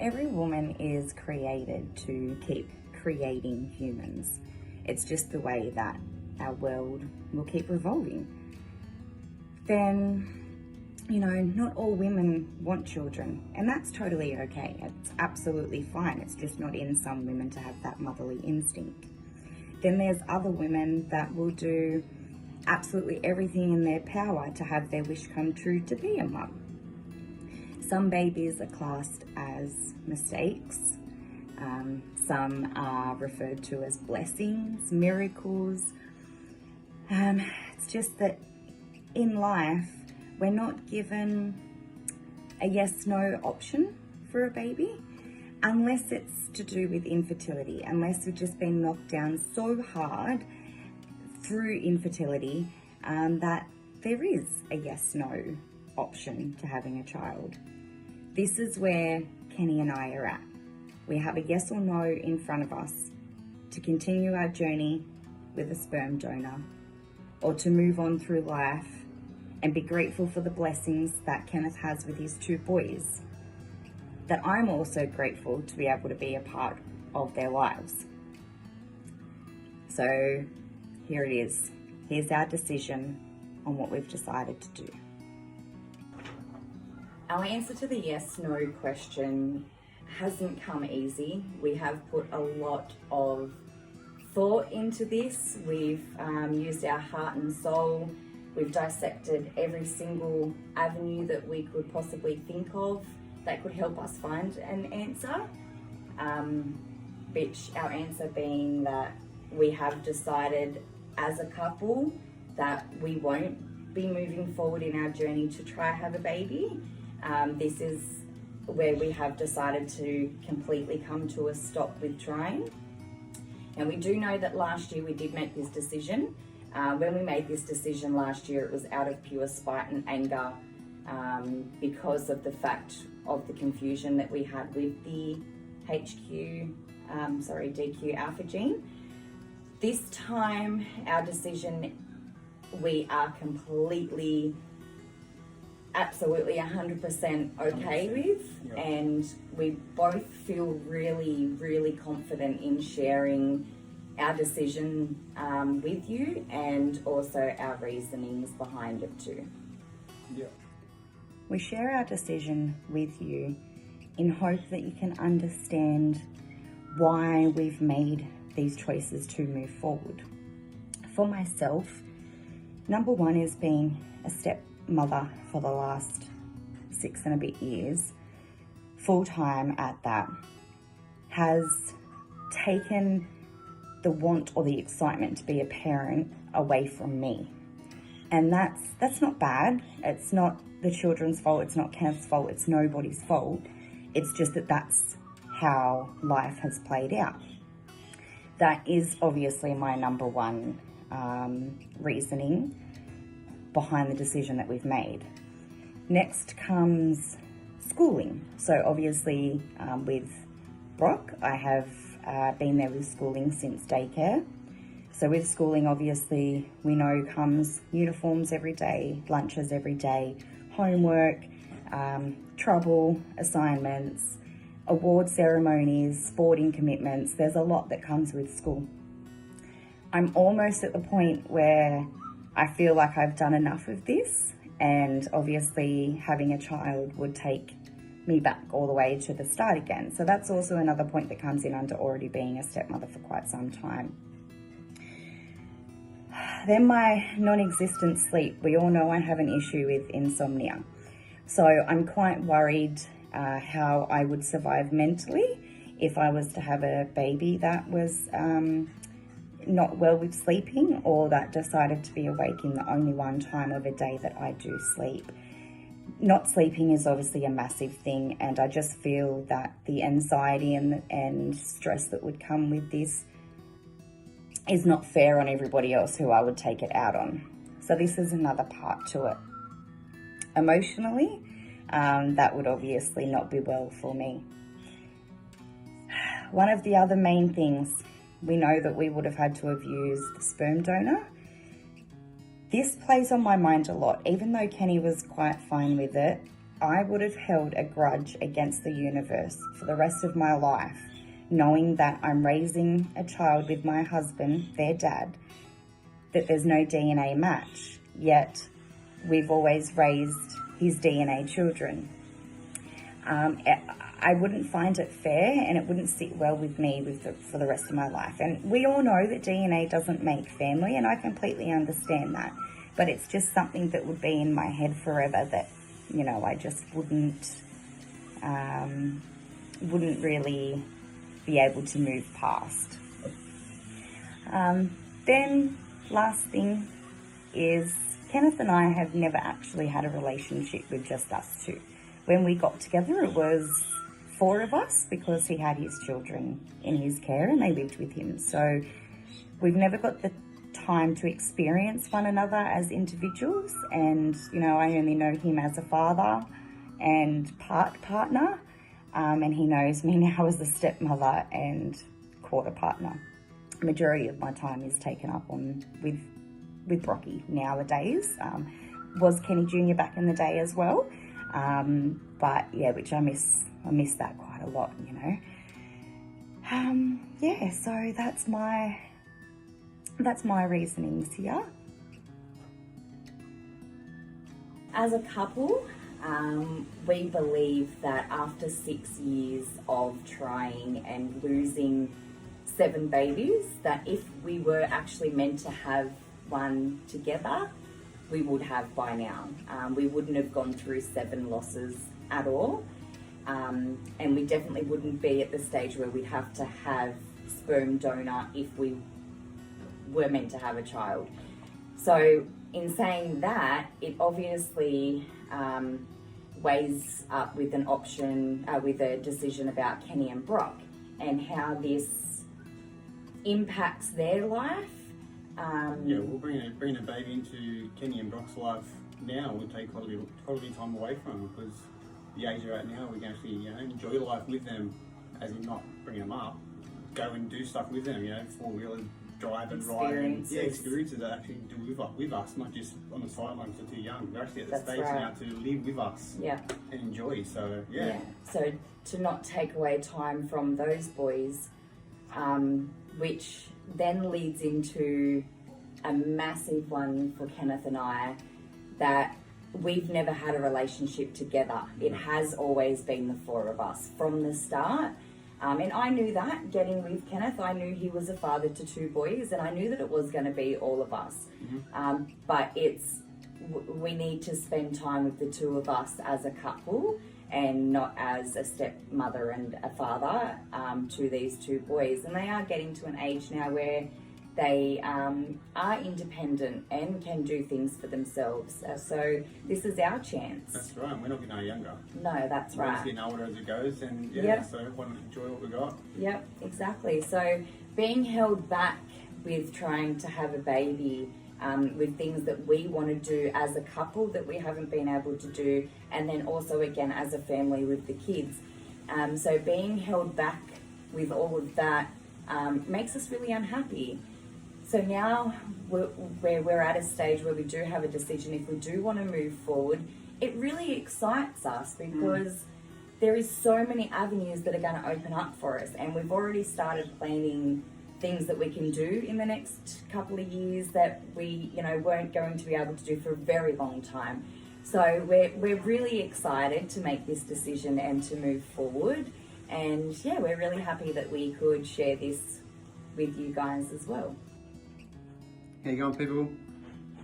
Every woman is created to keep creating humans. It's just the way that our world will keep revolving. Then, you know, not all women want children, and that's totally okay. It's absolutely fine. It's just not in some women to have that motherly instinct. Then there's other women that will do absolutely everything in their power to have their wish come true to be a mum. Some babies are classed as mistakes. Some are referred to as blessings, miracles. It's just that in life, we're not given a yes-no option for a baby unless it's to do with infertility, unless we've just been knocked down so hard through infertility that there is a yes-no option to having a child. This is where Kenny and I are at. We have a yes or no in front of us to continue our journey with a sperm donor or to move on through life and be grateful for the blessings that Kenneth has with his 2 boys, that I'm also grateful to be able to be a part of their lives. So here it is. Here's our decision on what we've decided to do. Our answer to the yes/no question hasn't come easy. We have put a lot of thought into this. We've used our heart and soul. We've dissected every single avenue that we could possibly think of that could help us find an answer. Which our answer being that we have decided as a couple that we won't be moving forward in our journey to try have a baby. This is where we have decided to completely come to a stop with trying. And we do know that last year we did make this decision. When we made this decision last year, it was out of pure spite and anger because of the fact of the confusion that we had with the DQAlpha gene. This time, our decision, we are completely, absolutely 100% okay with, and we both feel really, really confident in sharing our decision with you and also our reasonings behind it too. Yeah. We share our decision with you in hope that you can understand why we've made these choices to move forward. For myself, number one is being a stepmother for the last 6 and a bit years, full-time at that, has taken the want or the excitement to be a parent away from me. And that's not bad. It's not the children's fault. It's not Kenneth's fault. It's nobody's fault. It's just that that's how life has played out. That is obviously my number one reasoning behind the decision that we've made. Next comes schooling. So obviously with Brock, I have been there with schooling since daycare. So with schooling, obviously, we know comes uniforms every day, lunches every day, homework, trouble, assignments, award ceremonies, sporting commitments. There's a lot that comes with school. I'm almost at the point where I feel like I've done enough of this, and obviously having a child would take me back all the way to the start again. So that's also another point that comes in under already being a stepmother for quite some time. Then my non-existent sleep. We all know I have an issue with insomnia. So I'm quite worried how I would survive mentally if I was to have a baby that was not well with sleeping, or that decided to be awake in the only one time of a day that I do sleep. Not sleeping is obviously a massive thing, and I just feel that the anxiety and stress that would come with this is not fair on everybody else who I would take it out on. So this is another part to it. Emotionally, that would obviously not be well for me. One of the other main things, we know that we would have had to have used the sperm donor. This plays on my mind a lot. Even though Kenny was quite fine with it, I would have held a grudge against the universe for the rest of my life, knowing that I'm raising a child with my husband, their dad, that there's no DNA match, yet we've always raised his DNA children. I wouldn't find it fair, and it wouldn't sit well with me for the rest of my life. And we all know that DNA doesn't make family, and I completely understand that. But it's just something that would be in my head forever that, you know, I just wouldn't really be able to move past. Then last thing is, Kenneth and I have never actually had a relationship with just us two. When we got together, it was 4 of us because he had his children in his care and they lived with him. So we've never got the time to experience one another as individuals. And, you know, I only know him as a father and partner. And he knows me now as a stepmother and quarter partner. Majority of my time is taken up with Brocky nowadays. Was Kenny Jr. back in the day as well. But yeah, which I miss that quite a lot, you know. Yeah, so that's my reasonings here. As a couple, we believe that after 6 years of trying and losing 7 babies, that if we were actually meant to have one together, we would have by now. We wouldn't have gone through 7 losses at all. And we definitely wouldn't be at the stage where we'd have to have sperm donor if we were meant to have a child. So in saying that, it obviously weighs up with an option, with a decision about Kenny and Brock and how this impacts their life. Yeah, well, bringing a baby into Kenny and Brock's life now would take quite a bit of time away from them, because the age they're at now, we can actually, you know, enjoy life with them, as in not bring them up, go and do stuff with them, you know, 4-wheeler drive and ride, and experiences that actually do with us, not just on the sidelines. They're too young. They're actually at the stage now to live with us, and enjoy. So yeah. So to not take away time from those boys, which then leads into a massive one for Kenneth and I, that we've never had a relationship together. It has always been the 4 of us from the start. And I knew that getting with Kenneth, I knew he was a father to 2 boys, and I knew that it was going to be all of us. But we need to spend time with the 2 of us as a couple, and not as a stepmother and a father to these 2 boys. And they are getting to an age now where they are independent and can do things for themselves. So this is our chance. That's right. We're not getting any younger. No, that's right. We're just getting older as it goes, and so why not enjoy what we got? Yep, exactly. So being held back with trying to have a baby, with things that we want to do as a couple that we haven't been able to do, and then also again as a family with the kids. So being held back with all of that makes us really unhappy. So now we're at a stage where we do have a decision if we do want to move forward. It really excites us because there is so many avenues that are going to open up for us, and we've already started planning things that we can do in the next couple of years that we, you know, weren't going to be able to do for a very long time. So we're really excited to make this decision and to move forward. And yeah, we're really happy that we could share this with you guys as well. How you going, people?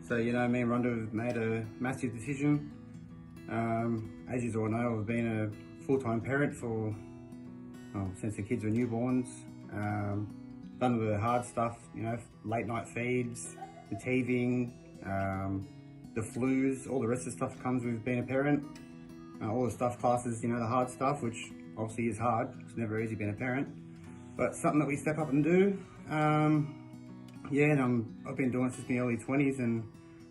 So, you know, me and Rhonda have made a massive decision. As you all know, I've been a full-time parent since the kids were newborns. Done the hard stuff, you know, late night feeds, the teething, the flus, all the rest of the stuff comes with being a parent. All the stuff classes, you know, the hard stuff, which obviously is hard. It's never easy being a parent, but something that we step up and do. And I've been doing it since my early 20s and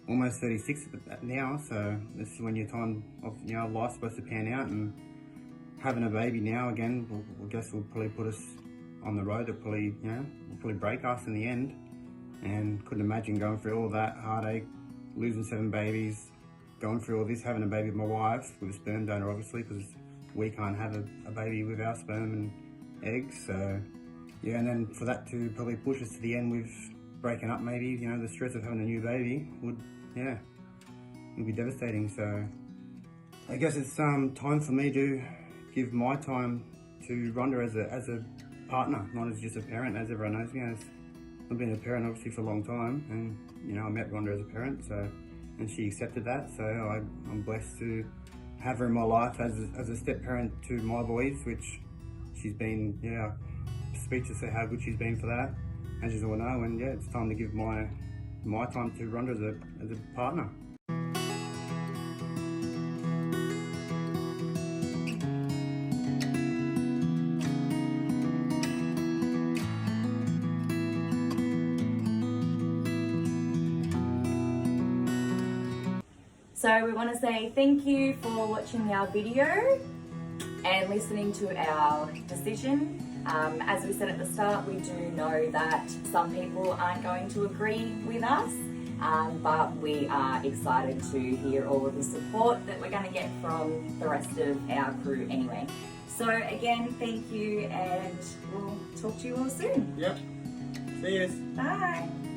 almost 36 now. So this is when your time of, you know, life's supposed to pan out, and having a baby now again, I guess will probably put us on the road that probably, you know, will probably break us in the end. And couldn't imagine going through all that heartache, losing 7 babies, going through all this, having a baby with my wife, with a sperm donor obviously, because we can't have a baby with our sperm and eggs. So yeah, and then for that to probably push us to the end with breaking up, maybe, you know, the stress of having a new baby would be devastating. So I guess it's time for me to give my time to Rhonda as a partner, not as just a parent. As everyone knows me, I've been a parent obviously for a long time, and you know, I met Rhonda as a parent, so, and she accepted that. So I'm blessed to have her in my life as a step parent to my boys, which she's been, speechless at how good she's been for that, as you all know. And yeah, it's time to give my time to Rhonda as a partner. So we want to say thank you for watching our video and listening to our decision. As we said at the start, we do know that some people aren't going to agree with us, but we are excited to hear all of the support that we're going to get from the rest of our crew anyway. So again, thank you, and we'll talk to you all soon. Yep. See you. Bye.